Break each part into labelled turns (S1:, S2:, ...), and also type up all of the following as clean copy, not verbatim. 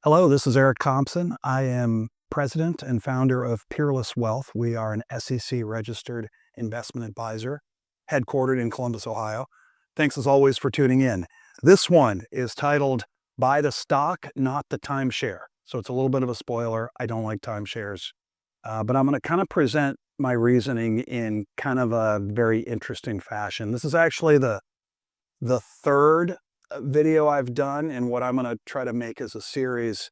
S1: Hello, this is Eric Thompson. I am president and founder of Peerless Wealth. We are an SEC-registered investment advisor headquartered in Columbus, Ohio. Thanks as always for tuning in. This one is titled Buy the Stock, Not the Timeshare. So it's a little bit of a spoiler. I don't like timeshares, but I'm going to kind of present my reasoning in kind of a very interesting fashion. This is actually the third video I've done and what I'm going to try to make as a series.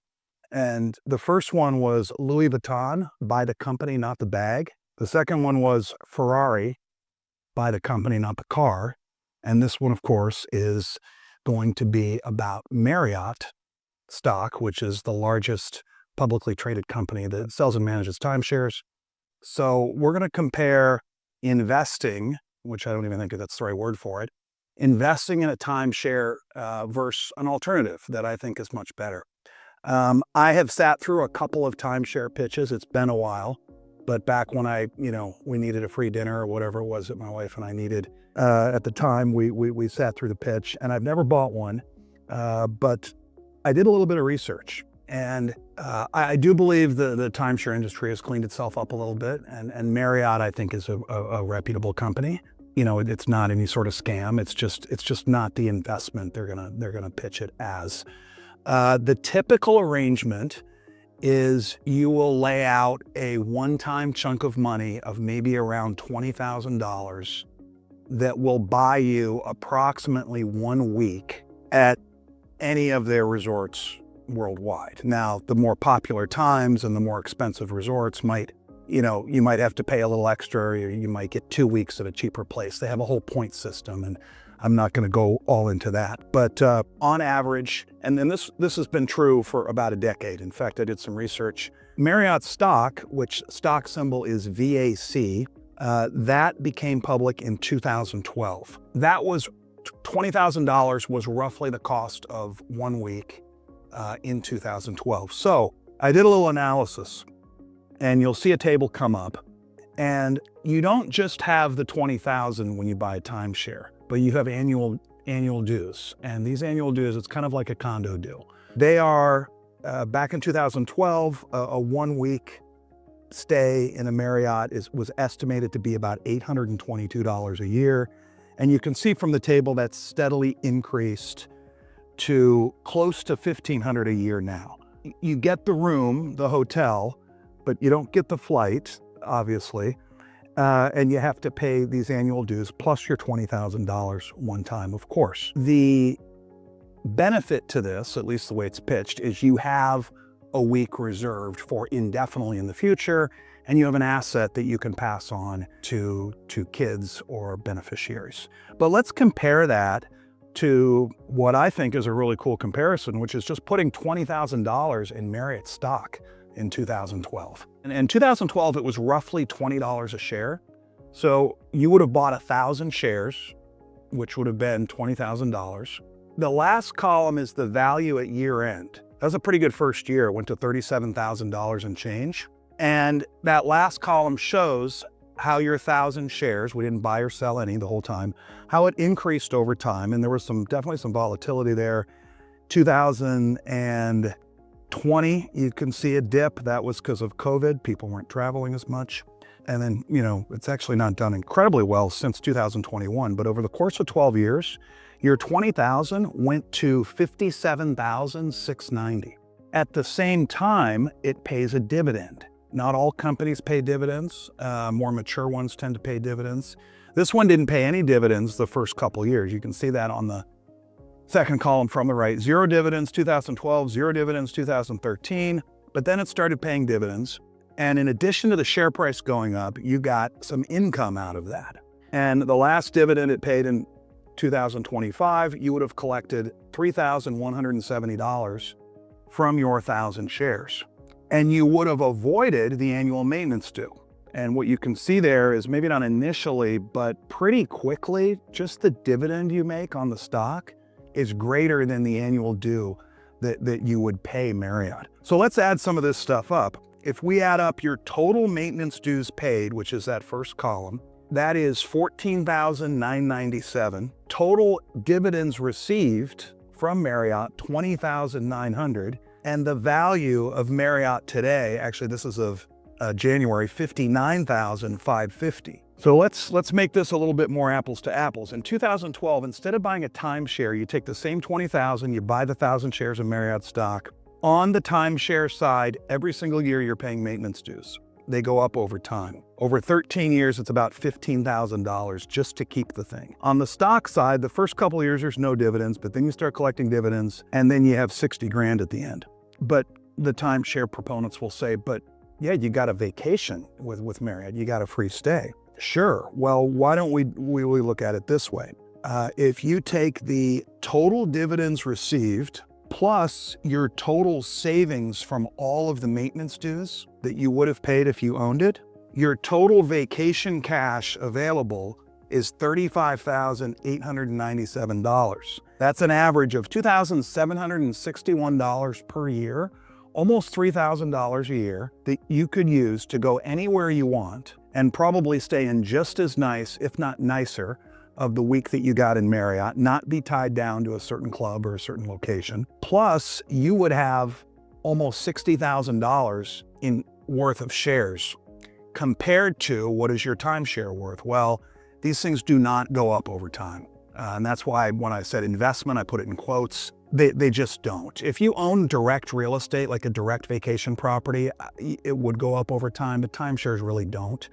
S1: And the first one was Louis Vuitton, buy the company, not the bag. The second one was Ferrari, buy the company, not the car. And this one, of course, is going to be about Marriott stock, which is the largest publicly traded company that sells and manages timeshares. So we're going to compare investing, which I don't even think that's the right word for it, investing in a timeshare versus an alternative that I think is much better. I have sat through a couple of timeshare pitches. It's been a while, but back when we needed a free dinner or whatever it was that my wife and I needed at the time, we sat through the pitch, and I've never bought one, but I did a little bit of research, and I do believe the timeshare industry has cleaned itself up a little bit, and Marriott, I think, is a reputable company. You know, it's not any sort of scam. It's just not the investment they're gonna pitch it as. The typical arrangement is you will lay out a one-time chunk of money of maybe around $20,000 that will buy you approximately 1 week at any of their resorts worldwide. Now, the more popular times and the more expensive resorts might, you might have to pay a little extra, or you might get 2 weeks at a cheaper place. They have a whole point system, and I'm not going to go all into that. But on average, and then this has been true for about a decade. In fact, I did some research. Marriott stock, which stock symbol is VAC, that became public in 2012. That was $20,000 was roughly the cost of 1 week in 2012. So I did a little analysis, and you'll see a table come up, and you don't just have the $20,000 when you buy a timeshare, but you have annual dues. And these annual dues, it's kind of like a condo due. They are, back in 2012, a 1 week stay in a Marriott was estimated to be about $822 a year. And you can see from the table that's steadily increased to close to $1,500 a year now. You get the room, the hotel, but you don't get the flight, obviously. And you have to pay these annual dues plus your $20,000 one time, of course. The benefit to this, at least the way it's pitched, is you have a week reserved for indefinitely in the future, and you have an asset that you can pass on to kids or beneficiaries. But let's compare that to what I think is a really cool comparison, which is just putting $20,000 in Marriott stock in 2012. And in 2012, it was roughly $20 a share. So you would have bought 1,000 shares, which would have been $20,000. The last column is the value at year end. That was a pretty good first year. It went to $37,000 and change. And that last column shows how your 1,000 shares, we didn't buy or sell any the whole time, how it increased over time. And there was definitely some volatility there. 2020, you can see a dip. That was because of COVID. People weren't traveling as much. And then, it's actually not done incredibly well since 2021. But over the course of 12 years, your 20,000 went to 57,690. At the same time, it pays a dividend. Not all companies pay dividends. More mature ones tend to pay dividends. This one didn't pay any dividends the first couple years. You can see that on the second column from the right. 0 dividends 2012, 0 dividends 2013, but then it started paying dividends. And in addition to the share price going up, you got some income out of that. And the last dividend it paid in 2025, you would have collected $3,170 from your 1,000 shares. And you would have avoided the annual maintenance due. And what you can see there is maybe not initially, but pretty quickly, just the dividend you make on the stock is greater than the annual due that you would pay Marriott. So let's add some of this stuff up. If we add up your total maintenance dues paid, which is that first column, that is $14,997. Total dividends received from Marriott, $20,900. And the value of Marriott today, actually this is of January, $59,550. So let's make this a little bit more apples to apples. In 2012, instead of buying a timeshare, you take the same $20,000, you buy the 1,000 shares of Marriott stock. On the timeshare side, every single year you're paying maintenance dues. They go up over time. Over 13 years, it's about $15,000 just to keep the thing. On the stock side, the first couple of years, there's no dividends, but then you start collecting dividends, and then you have 60 grand at the end. But the timeshare proponents will say, but yeah, you got a vacation with Marriott, you got a free stay. Sure, well, why don't we look at it this way? If you take the total dividends received plus your total savings from all of the maintenance dues that you would have paid if you owned it, your total vacation cash available is $35,897. That's an average of $2,761 per year, almost $3,000 a year that you could use to go anywhere you want and probably stay in just as nice, if not nicer, of the week that you got in Marriott, not be tied down to a certain club or a certain location. Plus, you would have almost $60,000 in worth of shares compared to what is your timeshare worth? Well, these things do not go up over time. And that's why when I said investment, I put it in quotes. They just don't. If you own direct real estate, like a direct vacation property, it would go up over time, but timeshares really don't.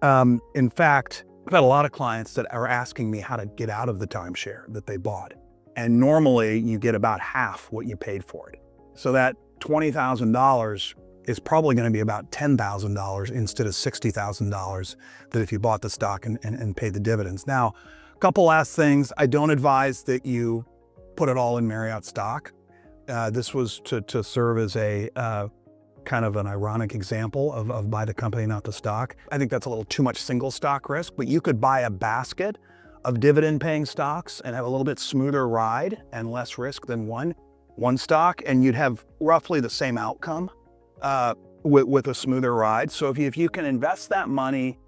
S1: In fact, I've had a lot of clients that are asking me how to get out of the timeshare that they bought. And normally you get about half what you paid for it. So that $20,000 is probably going to be about $10,000 instead of $60,000 that if you bought the stock and paid the dividends. Now, a couple last things. I don't advise that you put it all in Marriott stock. This was to serve as a kind of an ironic example of buy the company, not the stock. I think that's a little too much single stock risk, but you could buy a basket of dividend paying stocks and have a little bit smoother ride and less risk than one stock, and you'd have roughly the same outcome with a smoother ride. So if you can invest that money,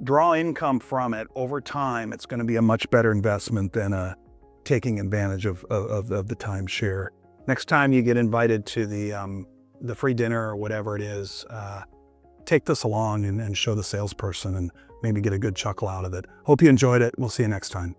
S1: draw income from it over time, it's going to be a much better investment than taking advantage of the timeshare. Next time you get invited to the free dinner or whatever it is, take this along and show the salesperson and maybe get a good chuckle out of it. Hope you enjoyed it. We'll see you next time.